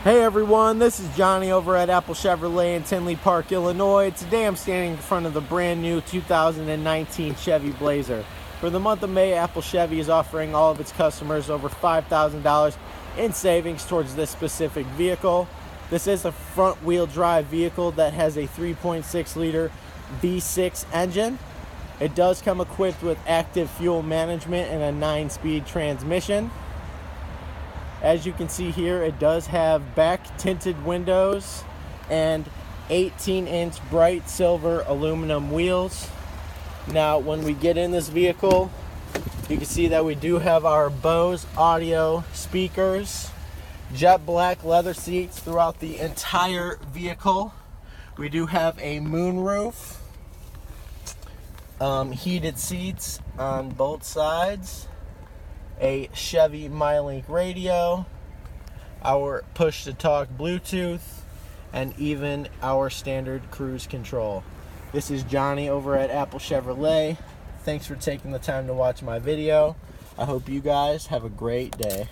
Hey everyone, this is Johnny over at Apple Chevrolet in Tinley Park, Illinois. Today I'm standing in front of the brand new 2019 Chevy Blazer. For the month of May, Apple Chevy is offering all of its customers over $5,000 in savings towards this specific vehicle. This is a front-wheel drive vehicle that has a 3.6 liter V6 engine. It does come equipped with active fuel management and a 9-speed transmission. As you can see here, it does have back tinted windows and 18-inch bright silver aluminum wheels. Now, when we get in this vehicle, you can see that we do have our Bose audio speakers, jet black leather seats throughout the entire vehicle. We do have a moonroof, heated seats on both sides, a Chevy MyLink radio, our push-to-talk Bluetooth, and even our standard cruise control. This is Johnny over at Apple Chevrolet. Thanks for taking the time to watch my video. I hope you guys have a great day.